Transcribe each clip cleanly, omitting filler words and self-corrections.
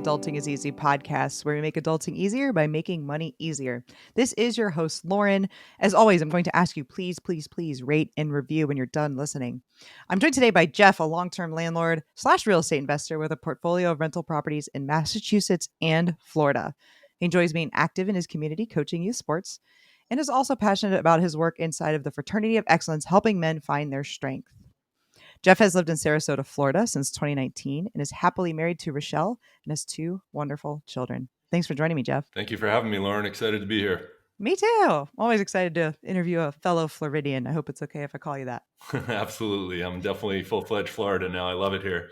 Adulting is Easy podcast, where we make adulting easier by making money easier. This is your host, Lauren. As always, I'm going to ask you, please, please, please rate and review when you're done listening. I'm joined today by Jeff, a long-term landlord / real estate investor with a portfolio of rental properties in Massachusetts and Florida. He enjoys being active in his community, coaching youth sports, and is also passionate about his work inside of the Fraternity of Excellence, helping men find their strength. Jeff has lived in Sarasota, Florida since 2019 and is happily married to Rochelle and has 2 wonderful children. Thanks for joining me, Jeff. Thank you for having me, Lauren. Excited to be here. Me too. Always excited to interview a fellow Floridian. I hope it's okay if I call you that. Absolutely. I'm definitely full-fledged Florida now. I love it here.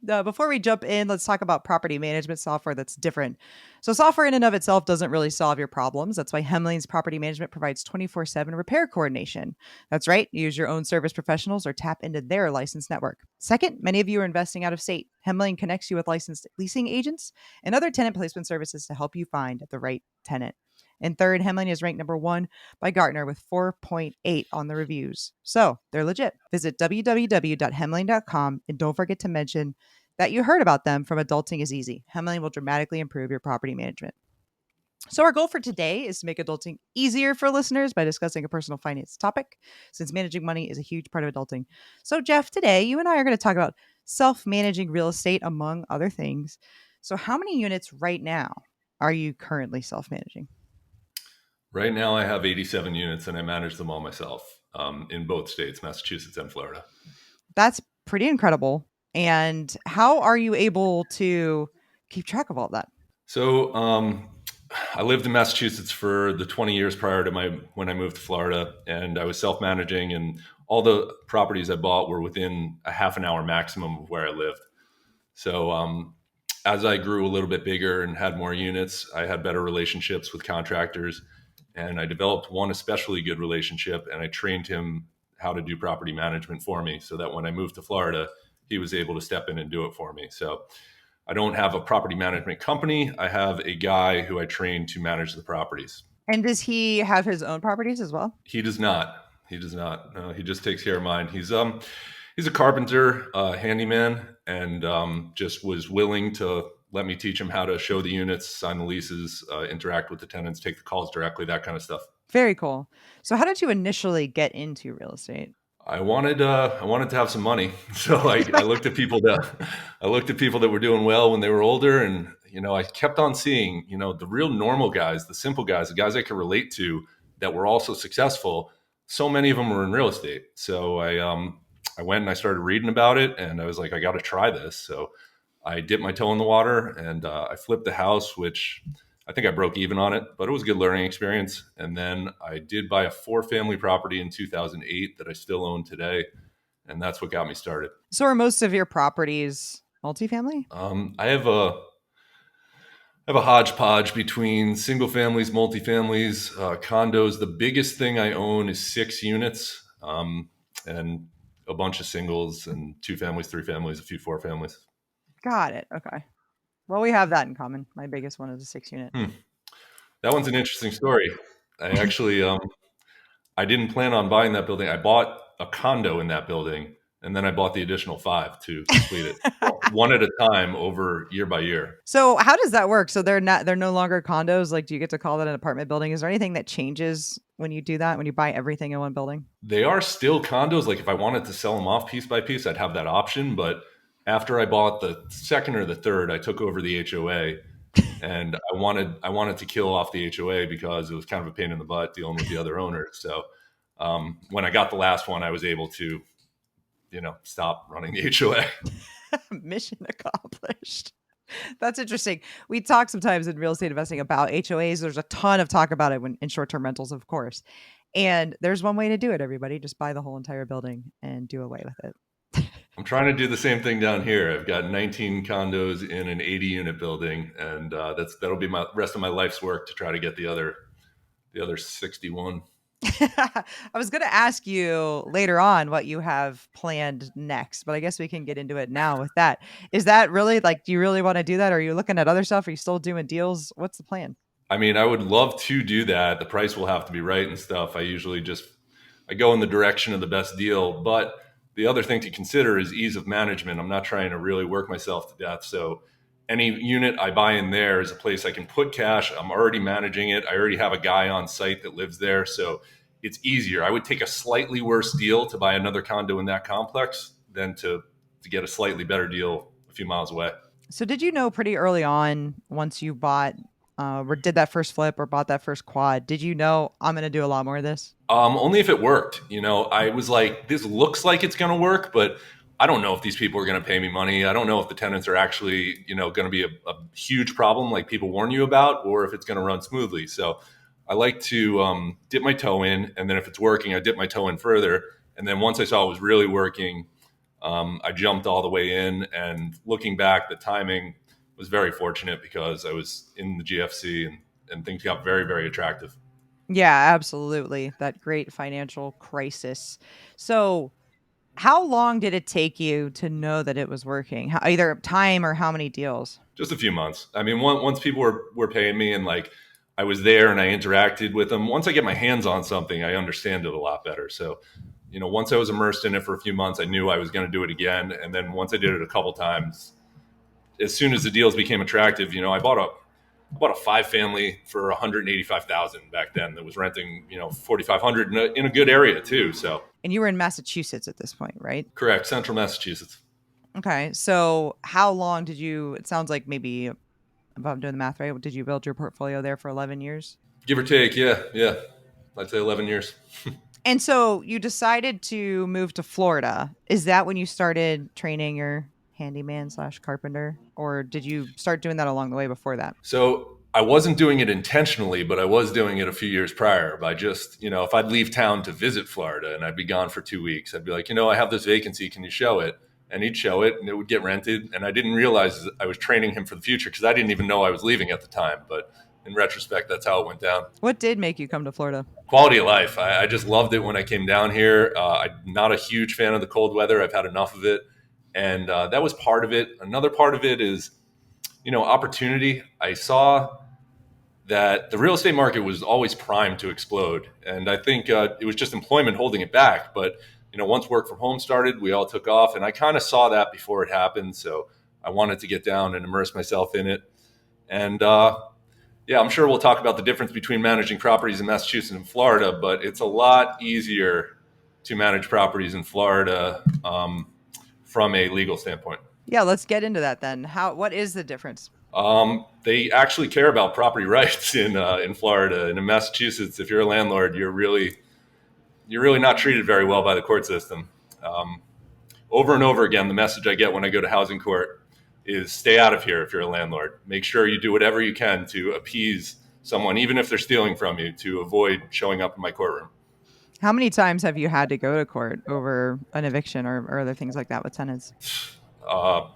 Before we jump in, let's talk about property management software that's different. So software in and of itself doesn't really solve your problems. That's why Hemling's Property Management provides 24/7 repair coordination. That's right. Use your own service professionals or tap into their licensed network. Second, many of you are investing out of state. Hemling connects you with licensed leasing agents and other tenant placement services to help you find the right tenant. And third, Hemling is ranked number 1 by Gartner with 4.8 on the reviews. So they're legit. Visit www.hemling.com and don't forget to mention that you heard about them from Adulting is Easy. Hemling will dramatically improve your property management. So our goal for today is to make adulting easier for listeners by discussing a personal finance topic, since managing money is a huge part of adulting. So Jeff, today you and I are going to talk about self-managing real estate, among other things. So how many units right now are you currently self-managing? Right now, I have 87 units and I manage them all myself in both states, Massachusetts and Florida. That's pretty incredible. And how are you able to keep track of all that? So I lived in Massachusetts for the 20 years prior to when I moved to Florida, and I was self-managing, and all the properties I bought were within a half an hour maximum of where I lived. So as I grew a little bit bigger and had more units, I had better relationships with contractors. And I developed one especially good relationship, and I trained him how to do property management for me so that when I moved to Florida, he was able to step in and do it for me. So I don't have a property management company. I have a guy who I trained to manage the properties. And does he have his own properties as well? He does not. No, he just takes care of mine. He's a carpenter, handyman, and just was willing to let me teach him how to show the units, sign the leases, interact with the tenants, take the calls directly, that kind of stuff. Very cool. So how did you initially get into real estate? I wanted to have some money. So I looked at people that were doing well when they were older. And, I kept on seeing, the real normal guys, the simple guys, the guys I could relate to that were also successful. So many of them were in real estate. So I went and I started reading about it, and I was like, I got to try this. So I dipped my toe in the water, and I flipped the house, which I think I broke even on it, but it was a good learning experience. And then I did buy a 4-family property in 2008 that I still own today. And that's what got me started. So are most of your properties multifamily? I have a hodgepodge between single families, multifamilies, condos. The biggest thing I own is 6 units, and a bunch of singles, and 2 families, 3 families, a few 4 families. Got it. Okay. Well, we have that in common. My biggest one is a 6-unit. That one's an interesting story. I actually, I didn't plan on buying that building. I bought a condo in that building, and then I bought the additional 5 to complete it, one at a time over year by year. So how does that work? So they're no longer condos. Like, do you get to call that an apartment building? Is there anything that changes when you do that, when you buy everything in one building? They are still condos. Like, if I wanted to sell them off piece by piece, I'd have that option. But after I bought the second or the third, I took over the HOA, and I wanted to kill off the HOA because it was kind of a pain in the butt dealing with the other owners. So when I got the last one, I was able to, stop running the HOA. Mission accomplished. That's interesting. We talk sometimes in real estate investing about HOAs. There's a ton of talk about it in short-term rentals, of course. And there's one way to do it, everybody. Just buy the whole entire building and do away with it. I'm trying to do the same thing down here. I've got 19 condos in an 80-unit building, and that'll be my rest of my life's work to try to get the other 61. I was going to ask you later on what you have planned next, but I guess we can get into it now with that. Is that really do you really want to do that? Or are you looking at other stuff? Are you still doing deals? What's the plan? I mean, I would love to do that. The price will have to be right and stuff. I usually I go in the direction of the best deal, but the other thing to consider is ease of management. I'm not trying to really work myself to death. So any unit I buy in there is a place I can put cash. I'm already managing it. I already have a guy on site that lives there. So it's easier. I would take a slightly worse deal to buy another condo in that complex than to get a slightly better deal a few miles away. So did you know pretty early on, once you bought or did that first flip or bought that first quad, did you know I'm going to do a lot more of this? Only if it worked. I was like, this looks like it's going to work, but I don't know if these people are going to pay me money. I don't know if the tenants are actually, going to be a huge problem like people warn you about, or if it's going to run smoothly. So I like to dip my toe in, and then if it's working, I dip my toe in further. And then once I saw it was really working, I jumped all the way in. And looking back, the timing was very fortunate because I was in the GFC and things got very, very attractive. Yeah, absolutely. That great financial crisis. So, how long did it take you to know that it was working? Either time or how many deals? Just a few months. I mean, once people were paying me and like I was there and I interacted with them, once I get my hands on something, I understand it a lot better. So, once I was immersed in it for a few months, I knew I was going to do it again. And then once I did it a couple times, as soon as the deals became attractive, I bought a five family for 185,000 back then that was renting, 4,500 in a good area too. So And you were in Massachusetts at this point, right? correct, Central Massachusetts. Okay. So, how long did you, it sounds like maybe, if I'm doing the math right, did you build your portfolio there for 11 years? Give or take, yeah, yeah. I'd say 11 years. And so you decided to move to Florida. Is that when you started training your handyman slash carpenter? Or did you start doing that along the way before that? So I wasn't doing it intentionally, but I was doing it a few years prior by just, if I'd leave town to visit Florida and I'd be gone for 2 weeks, I'd be like, I have this vacancy. Can you show it? And he'd show it and it would get rented. And I didn't realize I was training him for the future because I didn't even know I was leaving at the time. But in retrospect, that's how it went down. What did make you come to Florida? Quality of life. I just loved it when I came down here. I'm not a huge fan of the cold weather. I've had enough of it. And that was part of it. Another part of it is, opportunity. I saw that the real estate market was always primed to explode. And I think it was just employment holding it back. But, once work from home started, we all took off. And I kind of saw that before it happened. So I wanted to get down and immerse myself in it. And yeah, I'm sure we'll talk about the difference between managing properties in Massachusetts and Florida, but it's a lot easier to manage properties in Florida from a legal standpoint. Yeah, let's get into that then. What is the difference? They actually care about property rights in Florida, and in Massachusetts, if you're a landlord, you're really not treated very well by the court system. Over and over again, the message I get when I go to housing court is stay out of here if you're a landlord. Make sure you do whatever you can to appease someone, even if they're stealing from you, to avoid showing up in my courtroom. How many times have you had to go to court over an eviction or other things like that with tenants?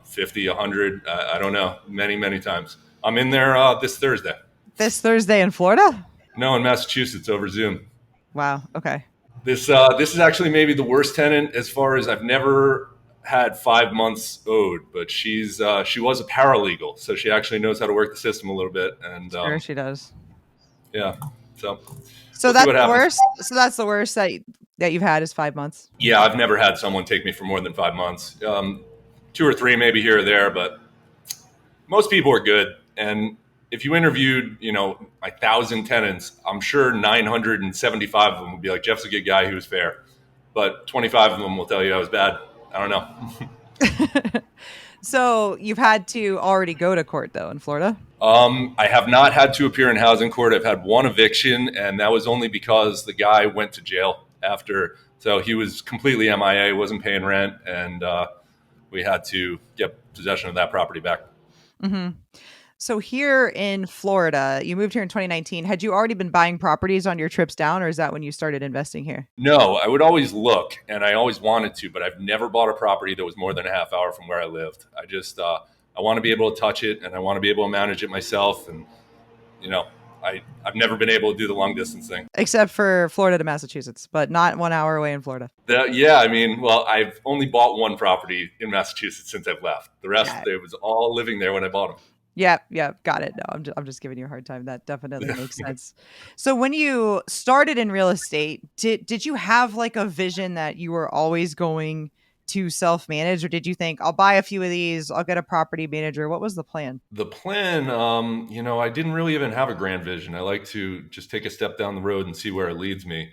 50, 100, I don't know, many, many times. I'm in there this Thursday. This Thursday in Florida? No, in Massachusetts over Zoom. Wow. Okay. This is actually maybe the worst tenant as far as I've never had 5 months owed, but she was a paralegal, so she actually knows how to work the system a little bit. And Sure, she does. yeah, so So we'll see that's what the happens. worst. So that's the worst that you've had is 5 months. Yeah, I've never had someone take me for more than 5 months. 2 or 3 maybe here or there, but most people are good. And if you interviewed, 1,000 tenants, I'm sure 975 of them would be like, Jeff's a good guy, he was fair. But 25 of them will tell you I was bad. I don't know. So you've had to already go to court though in Florida. I have not had to appear in housing court. I've had one eviction, and that was only because the guy went to jail after. So he was completely MIA, wasn't paying rent, and we had to get possession of that property back. Mm-hmm. So here in Florida, you moved here in 2019. Had you already been buying properties on your trips down, or is that when you started investing here? No, I would always look, and I always wanted to, but I've never bought a property that was more than a half hour from where I lived. I want to be able to touch it, and I want to be able to manage it myself. And I've never been able to do the long distance thing. Except for Florida to Massachusetts, but not 1 hour away in Florida. Yeah, I mean, well, I've only bought one property in Massachusetts since I've left. The rest, Yeah. it was all living there when I bought them. Yeah, got it. No, I'm just giving you a hard time. That definitely makes sense. So when you started in real estate, did you have like a vision that you were always going to self-manage, or did you think I'll buy a few of these, I'll get a property manager? What was the plan? The plan, I didn't really even have a grand vision. I like to just take a step down the road and see where it leads me.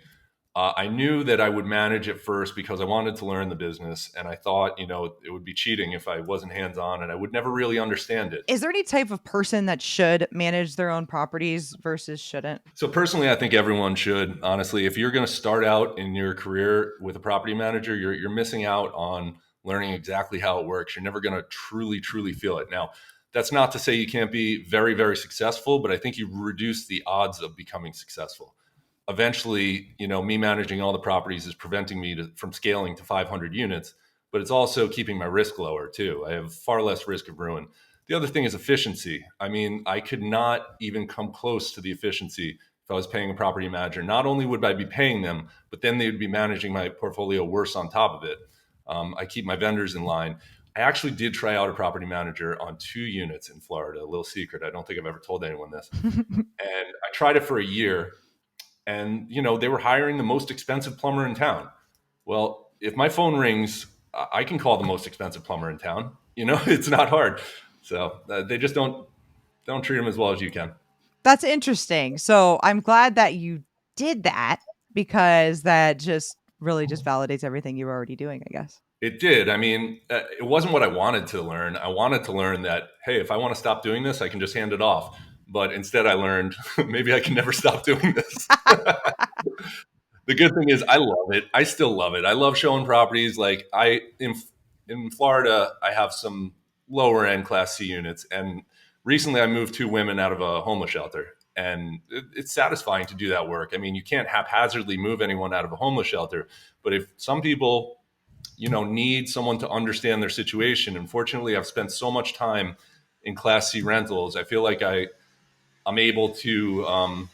I knew that I would manage it first because I wanted to learn the business. And I thought, it would be cheating if I wasn't hands on and I would never really understand it. Is there any type of person that should manage their own properties versus shouldn't? So personally, I think everyone should. Honestly, if you're going to start out in your career with a property manager, you're missing out on learning exactly how it works. You're never going to truly feel it. Now, that's not to say you can't be very, very successful, but I think you reduce the odds of becoming successful. Eventually, me managing all the properties is preventing me from scaling to 500 units, but it's also keeping my risk lower too. I have far less risk of ruin. The other thing is efficiency. I mean, I could not even come close to the efficiency if I was paying a property manager. Not only would I be paying them, but then they would be managing my portfolio worse on top of it. I keep my vendors in line. I actually did try out a property manager on 2 units in Florida. A little secret. I don't think I've ever told anyone this. And I tried it for a year. And, they were hiring the most expensive plumber in town. Well, if my phone rings, I can call the most expensive plumber in town. It's not hard. So they just don't treat them as well as you can. That's interesting. So I'm glad that you did that, because that just really just validates everything you were already doing, I guess. It did. I mean, it wasn't what I wanted to learn. I wanted to learn that, hey, if I want to stop doing this, I can just hand it off. But instead I learned maybe I can never stop doing this. The good thing is I love it. I still love it. I love showing properties. Like in Florida, I have some lower end Class C units. And recently I moved 2 women out of a homeless shelter. And it's satisfying to do that work. I mean, you can't haphazardly move anyone out of a homeless shelter. But if some people, need someone to understand their situation. Unfortunately, I've spent so much time in Class C rentals. I feel like I'm able to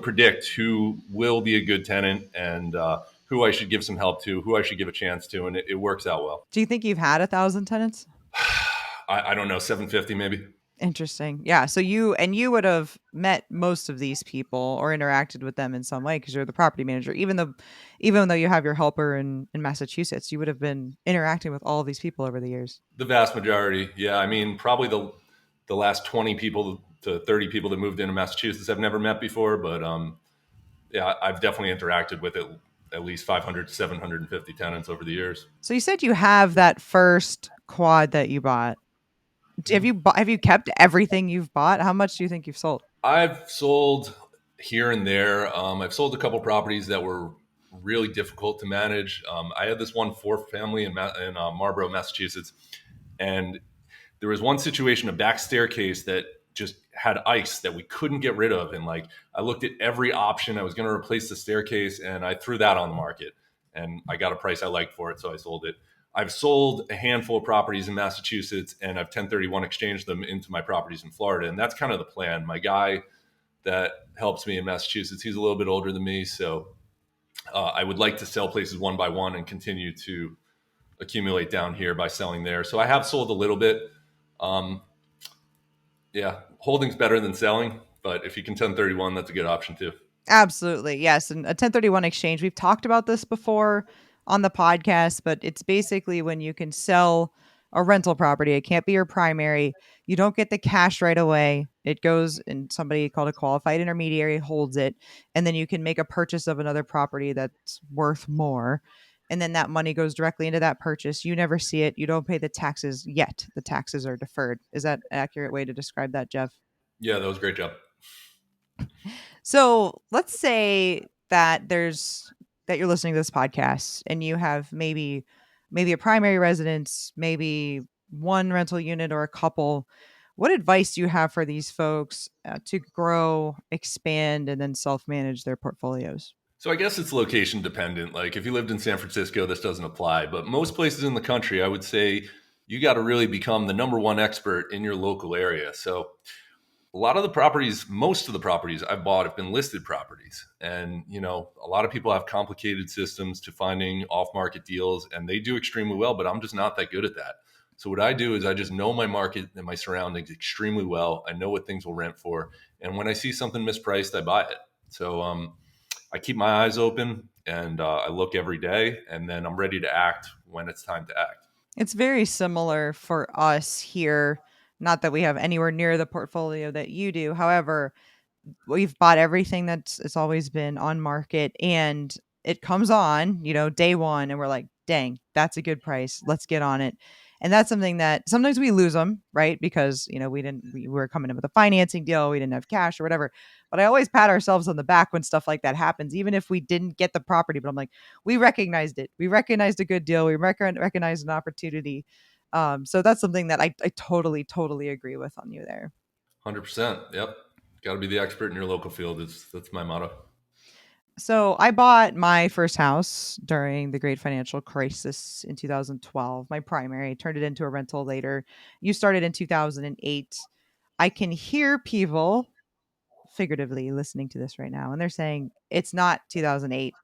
predict who will be a good tenant and who I should give some help to, who I should give a chance to, and it works out well. Do you think you've had 1,000 tenants? I don't know, 750 maybe. Interesting. Yeah. So you would have met most of these people or interacted with them in some way because you're the property manager. Even though you have your helper in Massachusetts, you would have been interacting with all of these people over the years. The vast majority. Yeah. I mean, probably the last 20 people to 30 people that moved into Massachusetts I've never met before, but yeah, I've definitely interacted with at least 500 to 750 tenants over the years. So you said you have that first quad that you bought. Have you kept everything you've bought? How much do you think you've sold? I've sold here and there. I've sold a couple properties that were really difficult to manage. I had this one 4-family in Marlborough, Massachusetts, and there was one situation, a back staircase that just had ice that we couldn't get rid of. And like, I looked at every option. I was going to replace the staircase and I threw that on the market and I got a price I liked for it. So I sold it. I've sold a handful of properties in Massachusetts and I've 1031 exchanged them into my properties in Florida. And that's kind of the plan. My guy that helps me in Massachusetts, he's a little bit older than me. So I would like to sell places one by one and continue to accumulate down here by selling there. So I have sold a little bit. Yeah, holding's better than selling, but if you can 1031, that's a good option too. Absolutely. Yes. And a 1031 exchange, we've talked about this before on the podcast, but it's basically when you can sell a rental property. It can't be your primary. You don't get the cash right away. It goes and somebody called a qualified intermediary holds it. And then you can make a purchase of another property that's worth more. And then that money goes directly into that purchase. You never see it. You don't pay the taxes yet. The taxes are deferred. Is that an accurate way to describe that, Jeff? Yeah, that was a great job. So let's say that you're listening to this podcast and you have maybe a primary residence, maybe one rental unit or a couple. What advice do you have for these folks to grow, expand, and then self-manage their portfolios? So I guess it's location dependent. Like if you lived in San Francisco, this doesn't apply, but most places in the country, I would say you got to really become the number one expert in your local area. So a lot of the properties, most of the properties I've bought have been listed properties. And, a lot of people have complicated systems to finding off-market deals and they do extremely well, but I'm just not that good at that. So what I do is I just know my market and my surroundings extremely well. I know what things will rent for. And when I see something mispriced, I buy it. So I keep my eyes open and I look every day, and then I'm ready to act when it's time to act. It's very similar for us here. Not that we have anywhere near the portfolio that you do. However, we've bought everything that's it's always been on market, and it comes on, day one, and we're like, dang, that's a good price. Let's get on it. And that's something that sometimes we lose them, right? Because, we were coming in with a financing deal, we didn't have cash or whatever. But I always pat ourselves on the back when stuff like that happens, even if we didn't get the property. But I'm like, we recognized it. We recognized a good deal. We recognized an opportunity. So that's something that I totally, totally agree with on you there. 100%. Yep. Got to be the expert in your local field. That's my motto. So I bought my first house during the great financial crisis in 2012. My primary turned it into a rental later. You started in 2008. I can hear people figuratively listening to this right now, and they're saying it's not 2008,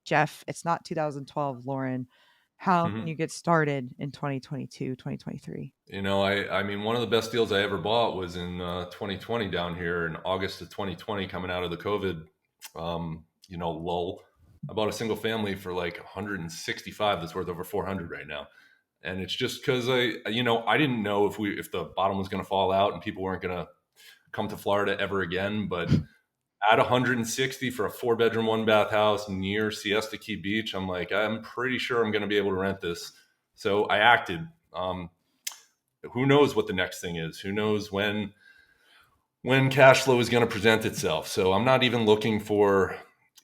Jeff. It's not 2012, Lauren. How can Mhm. you get started in 2022, 2023? I mean, one of the best deals I ever bought was in 2020 down here in August of 2020, coming out of the COVID, lull. I bought a single family for like 165 that's worth over 400 right now. And it's just because I didn't know if the bottom was going to fall out and people weren't going to come to Florida ever again. But at 160 for a 4-bedroom, 1-bath house near Siesta Key Beach, I'm like, I'm pretty sure I'm going to be able to rent this. So I acted. Who knows what the next thing is? Who knows when cash flow is going to present itself? So I'm not even looking for,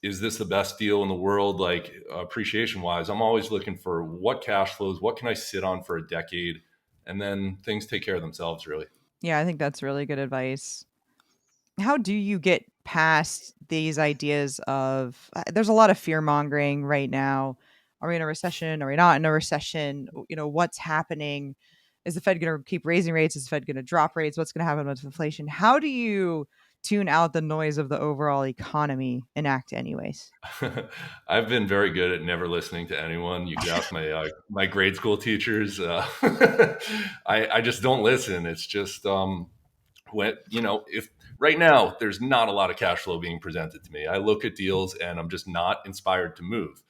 is this the best deal in the world, like appreciation wise? I'm always looking for what cash flows, what can I sit on for a decade, and then things take care of themselves, really. Yeah, I think that's really good advice. How do you get past these ideas of there's a lot of fear mongering right now. Are we in a recession? Are we not in a recession? What's happening? Is the Fed going to keep raising rates? Is the Fed going to drop rates? What's going to happen with inflation? How do you tune out the noise of the overall economy and act anyways? I've been very good at never listening to anyone. You could ask my grade school teachers. I just don't listen. It's just if right now there's not a lot of cash flow being presented to me, I look at deals and I'm just not inspired to move.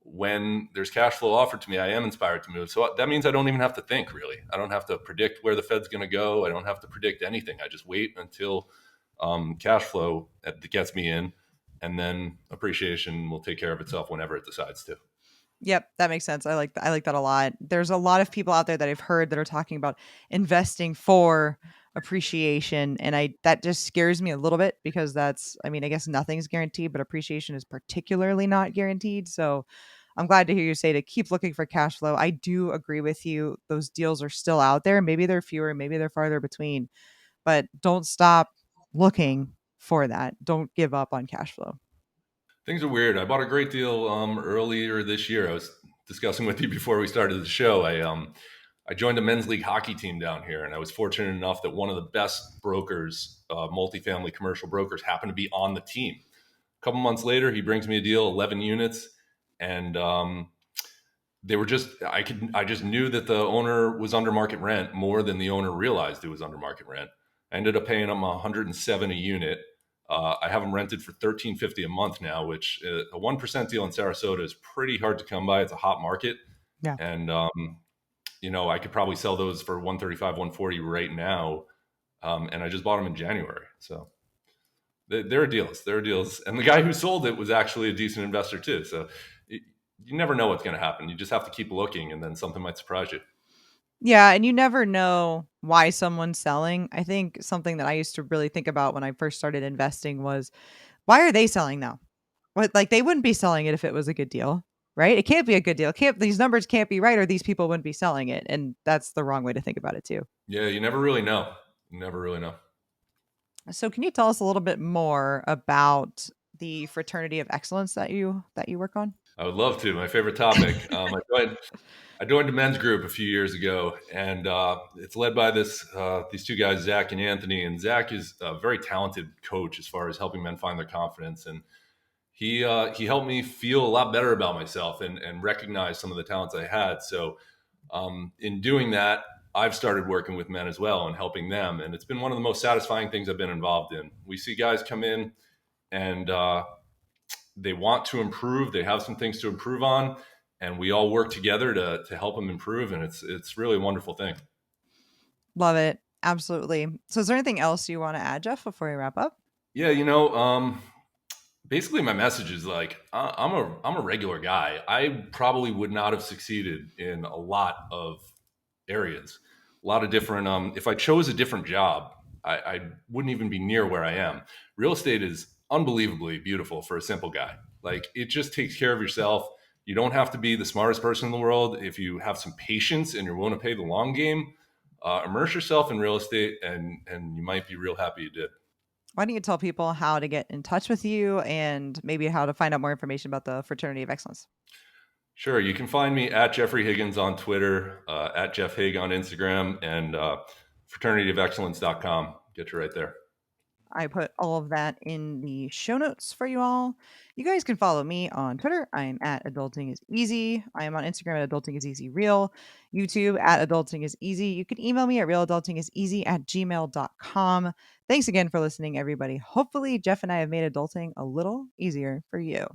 When there's cash flow offered to me, I am inspired to move. So that means I don't even have to think, really. I don't have to predict where the Fed's going to go. I don't have to predict anything. I just wait until cash flow that gets me in, and then appreciation will take care of itself whenever it decides to. Yep, that makes sense. I like that a lot. There's a lot of people out there that I've heard that are talking about investing for appreciation, and I that just scares me a little bit because I mean, I guess nothing's guaranteed, but appreciation is particularly not guaranteed. So, I'm glad to hear you say to keep looking for cash flow. I do agree with you. Those deals are still out there. Maybe they're fewer, maybe they're farther between, but don't stop looking for that. Don't give up on cash flow. Things are weird. I bought a great deal earlier this year. I was discussing with you before we started the show. I joined a men's league hockey team down here, and I was fortunate enough that one of the best brokers, multifamily commercial brokers, happened to be on the team. A couple months later, he brings me a deal, 11 units, and they were I just knew that the owner was under market rent more than the owner realized it was under market rent. I ended up paying him 107 a unit. I have them rented for 13.50 a month now, which a 1% deal in Sarasota is pretty hard to come by. It's a hot market, Yeah. and I could probably sell those for 135, 140 right now. And I just bought them in January, so there are deals. There are deals, and the guy who sold it was actually a decent investor too. So you never know what's going to happen. You just have to keep looking, and then something might surprise you. Yeah, and you never know why someone's selling. I think something that I used to really think about when I first started investing was why are they selling now? What like they wouldn't be selling it if it was a good deal, right? It can't be a good deal. Can't these numbers can't be right or these people wouldn't be selling it. And that's the wrong way to think about it too. Yeah, you never really know. You never really know. So can you tell us a little bit more about the Fraternity of Excellence that you work on? I would love to. My favorite topic. I joined a men's group a few years ago, and it's led by these two guys, Zach and Anthony. And Zach is a very talented coach as far as helping men find their confidence. And he helped me feel a lot better about myself and recognize some of the talents I had. So in doing that, I've started working with men as well and helping them. And it's been one of the most satisfying things I've been involved in. We see guys come in and they want to improve. They have some things to improve on, and we all work together to help them improve. And it's really a wonderful thing. Love it. Absolutely. So is there anything else you want to add, Jeff, before we wrap up? Yeah, basically my message is like I'm a regular guy. I probably would not have succeeded in a lot of areas, a lot of different. If I chose a different job, I wouldn't even be near where I am. Real estate is unbelievably beautiful for a simple guy. Like it just takes care of yourself. You don't have to be the smartest person in the world. If you have some patience and you're willing to play the long game, immerse yourself in real estate, and you might be real happy you did. Why don't you tell people how to get in touch with you and maybe how to find out more information about the Fraternity of Excellence? Sure. You can find me at Jeffrey Higgins on Twitter, at Jeff Hig on Instagram, and fraternityofexcellence.com. Get you right there. I put all of that in the show notes for you all. You guys can follow me on Twitter. I'm at Adulting is Easy. I am on Instagram at Adulting is Easy Real. YouTube at Adulting is Easy. You can email me at realadultingiseasy@gmail.com. Thanks again for listening, everybody. Hopefully, Jeff and I have made adulting a little easier for you.